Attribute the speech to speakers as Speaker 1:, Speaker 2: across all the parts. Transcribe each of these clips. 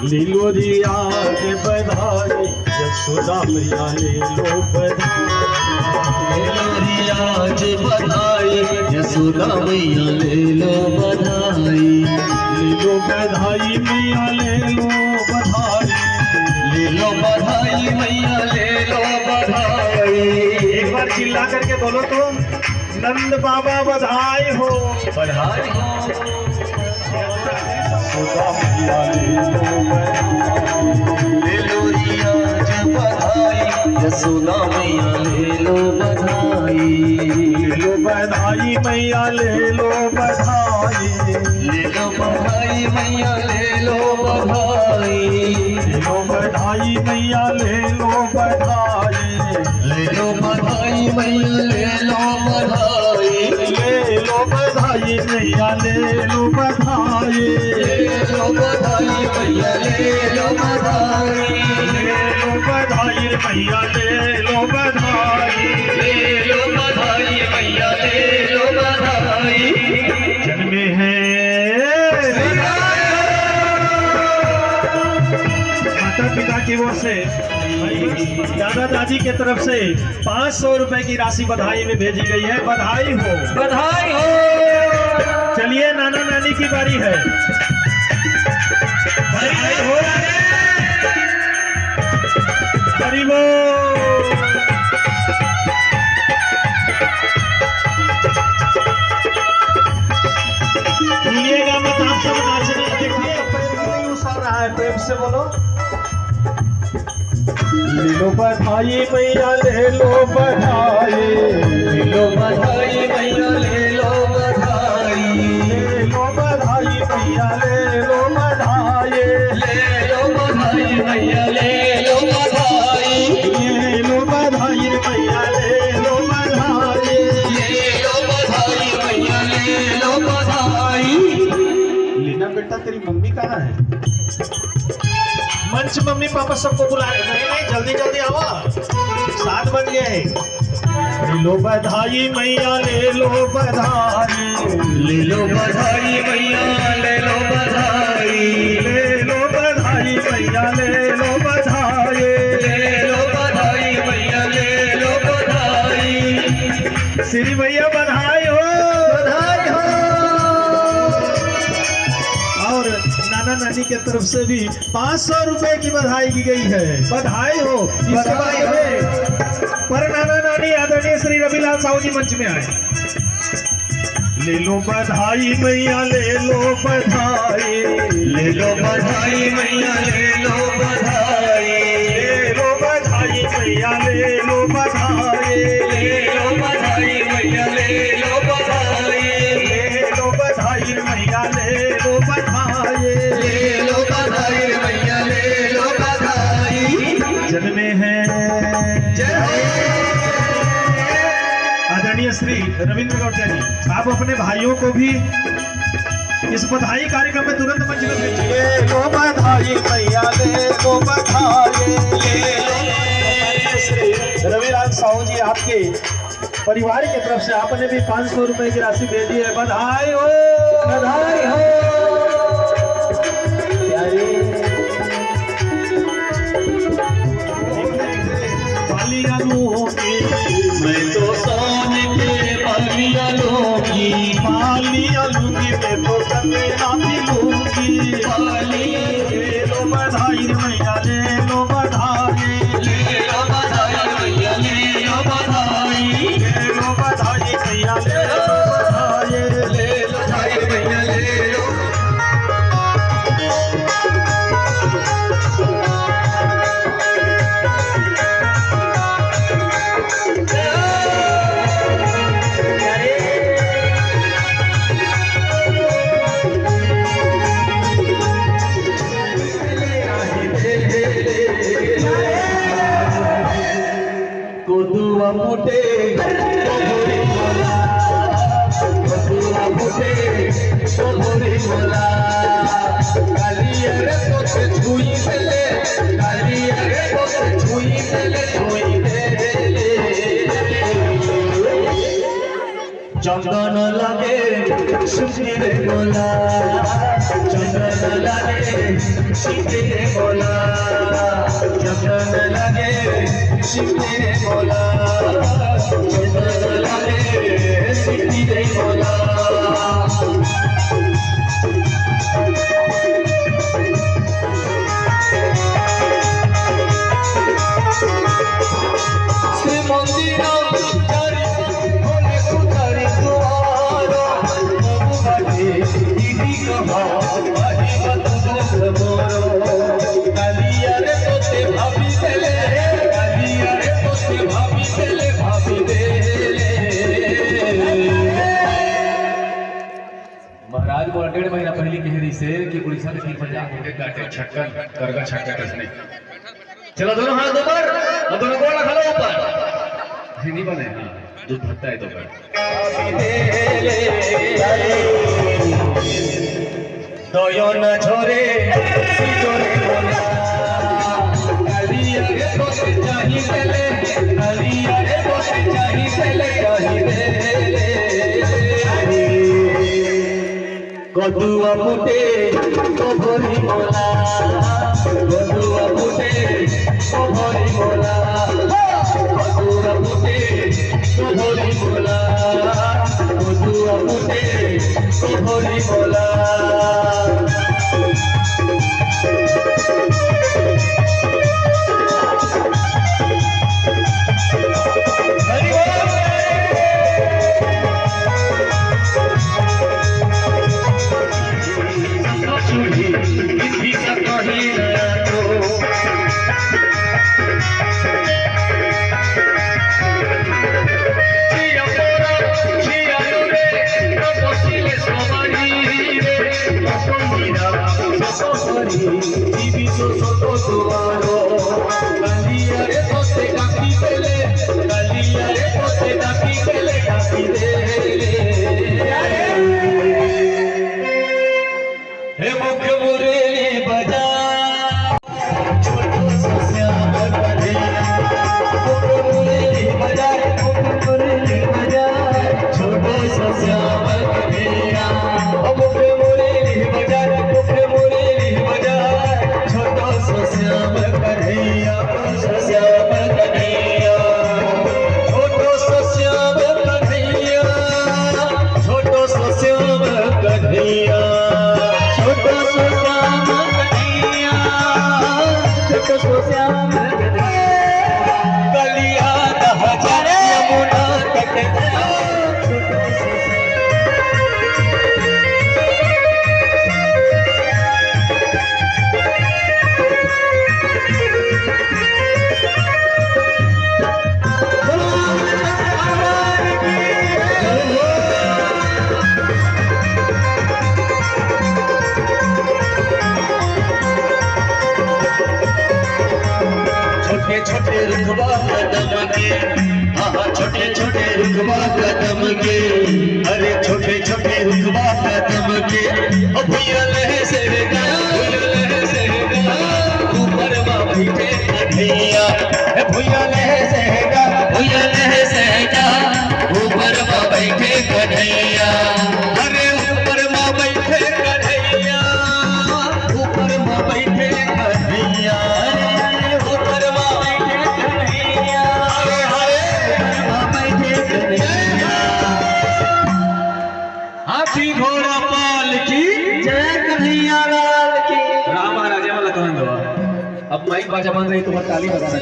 Speaker 1: ले लो जी आज बधाई, यशोदा मैया ले लो बधाई।
Speaker 2: ले लो री आज बधाई, यशोदा मैया ले लो बधाई।
Speaker 1: ले लो बधाई मैया ले लो बधाई।
Speaker 2: ले लो बधाई मैया ले लो बधाई।
Speaker 1: एक बार चिल्ला करके बोलो तो, नंद बाबा बधाई हो,
Speaker 2: बधाई हो।
Speaker 1: यशोदा मैया ले लो बधाई।
Speaker 2: ले लो री आज बधाई, यशोदा मैया ले लो बधाई।
Speaker 1: ले लो बधाई मैया ले लो बधाई।
Speaker 2: ले लो बधाई मैया ले लो बधाई।
Speaker 1: ले लो बधाई मैया ले लो बधाई।
Speaker 2: ले लो बधाई मैया ले लो बधाई।
Speaker 1: ले लो बधाई मैया ले लो बधाई।
Speaker 2: ले लो बधाई मैया ले लो बधाई।
Speaker 1: ले लो बधाई मैया ले लो बधाई।
Speaker 2: ले लो बधाई मैया ले लो बधाई।
Speaker 1: जन्मे हैं माता पिता की ओर से, दादा दादी के तरफ से 500 रुपए की राशि बधाई में भेजी गई है। बधाई हो,
Speaker 2: बधाई हो।
Speaker 1: चलिए नाना नानी की बारी है। बधाई हो, हरि बोल। भूलिएगा मत, आप सब नाचने देखिए, पैर नहीं उछल रहा है, प्रेम से बोलो। ले लो बधाई मैया ले लो बधाई।
Speaker 2: ले लो बधाई मैया ले लो बधाई।
Speaker 1: ले लो बधाई मैया ले लो बधाई।
Speaker 2: ले लो बधाई मैया ले लो बधाई।
Speaker 1: ले लो बधाई मैया ले लो बधाई।
Speaker 2: ले लो बधाई मैया ले लो बधाई।
Speaker 1: लीना बेटा तेरी मम्मी कहाँ है? मंच मम्मी पापा सबको बुला रहे। नहीं नहीं, जल्दी जल्दी आओ, 7 बज गए हैं। ले लो बधाई मैया ले लो बधाई।
Speaker 2: ले लो बधाई मैया ले लो बधाई।
Speaker 1: ले लो बधाई मैया ले लो बधाई।
Speaker 2: ले लो बधाई मैया ले लो बधाई।
Speaker 1: श्री भैया बधाई हो,
Speaker 2: बधाई हो।
Speaker 1: और नाना नानी के तरफ से भी 500 रुपए की बधाई की गई है। बधाई हो।
Speaker 2: बधाई हो।
Speaker 1: पर नाना नानी आदरणीय श्री रविलाल साहू जी मंच में आए। ले लो बधाई मैया ले लो बधाई।
Speaker 2: ले लो बधाई मैया ले लो बधाई।
Speaker 1: ले लो बधाई मैया ले लो बधाई।
Speaker 2: ले लो बधाई मैया ले लो बधाई।
Speaker 1: ले लो बधाई मैया ले लो बधाई।
Speaker 2: ले लो बधाई मैया ले लो बधाई।
Speaker 1: जन्मे हैं आदरणीय श्री रविंद्र गौड़ जी, आप अपने भाइयों को भी इस बधाई कार्यक्रम में तुरंत मंच में भेजिए। ले लो बधाई मैया ले लो बधाई। ले लो श्री रविलाल साहू जी, आपके परिवार की तरफ से आपने भी 500 रुपए की राशि भेजी है। बधाई हो, बधाई हो। बालियां लूंगी
Speaker 2: मैं तो सोने के बालियां लूंगी।
Speaker 1: बालियां लूंगी मैं तो कंगना भी लूंगी। ले लो बधाई मैया ले लो बधाई।
Speaker 2: ले लो बधाई मैया ले लो बधाई।
Speaker 1: ले लो बधाई मैया ले लो बधाई।
Speaker 2: ले लो बधाई मैया ले लो। कोदुआ मुटे कोहरी मोला। कोदुआ मुटे कोहरी मोला। कालिया रे तो छुई देले। कालिया रे तो छुई देले। छुई देले। चंदन लगे शिवजी रे बोला चंदन लगे शिवजी रे बोला चंदन लगे शिवजी रे बोला चंदन लगे शिवजी रे बोला श्री मंदिर महाराज बोला 1.5 महीना पहले कह से कि उड़ीसा में 3 पंजाब होते काटे छक्कन करगा छक्का कसने चलो दोनों हाथ ऊपर और दोनों गोला खड़ा ऊपर नहीं बने दूध भरता है तो दयो न छोरे सिजोरे बोला कालिया रे तो चाही चले कालिया रे तो चाही चले कहि रे कदुआ फुटे तो भरी बोला कदुआ फुटे तो भरी बोला कदुआ फुटे तो भरी बोला कदुआ फुटे तो भरी बोला छोटे रुखबा कदम के छोटे छोटे रुखबा कदम के अरे छोटे छोटे रुखबा कदम के भैया लहे से ऊपर बैठे कन्हैया भैया लहे से ऊपर बैठे कन्हैया अरे ऊपर बैठे कन्हैया ऊपर बैठे कन्हैया हाथी घोड़ा पाल की जय कन्हैया लाल की राम राजा वाला कहन दो अब माइक बाजा बन रही तुम्हारी ताली बजाना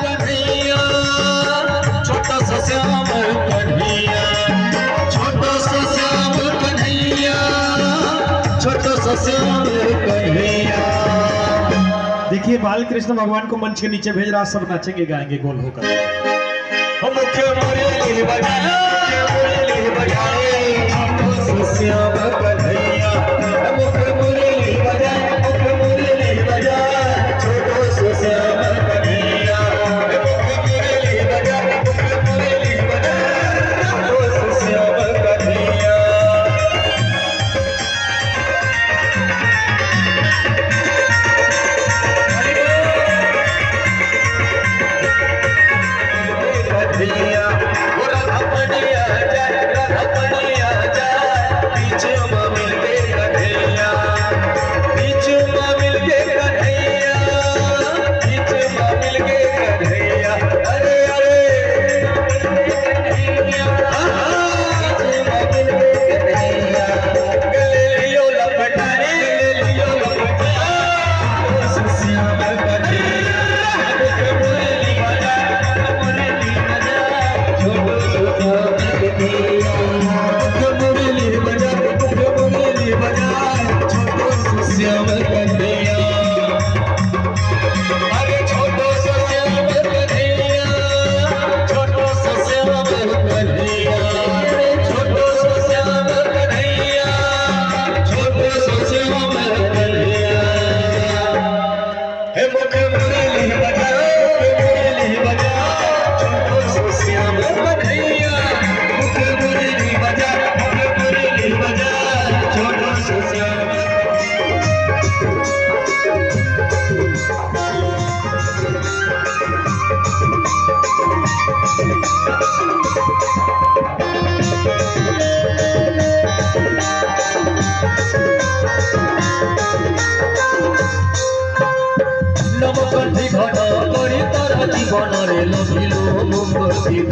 Speaker 2: कन्हैया छोटा सा श्याम कन्हैया छोटा सा श्याम कन्हैया छोटा सा श्याम कन्हैया।
Speaker 1: देखिए बालकृष्ण भगवान को मंच के नीचे भेज रहा, सब नाचेंगे गाएंगे गोल होकर।
Speaker 2: हम मुख्य मुरली बजाए श्याम कन्हैया मुख्य मुरली बजाए छोटो सो श्याम कन्हैया मुख्य मुरली बजाए छोटो सो श्याम कन्हैया। कन्हैया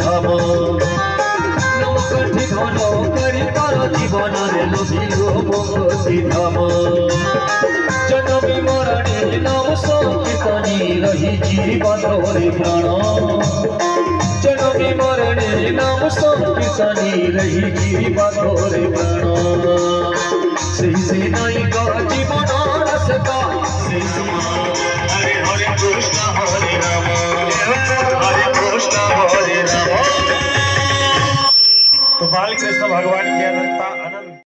Speaker 2: ধাম নমকটি ধন করি কর জীবনরে লোভিল মুক্তি ধাম জনমী মরণে নাম সংকীর্তনে রহি জীবন রে প্রাণ জনমী মরণে নাম সংকীর্তনে রহি জীবন রে প্রাণ সেই সে নাই জীবন রসকা সেই
Speaker 1: हरे हरे कृष्ण हरे राम हरे कृष्ण हरे राम। तो बाल कृष्ण भगवान की अनंता अनंत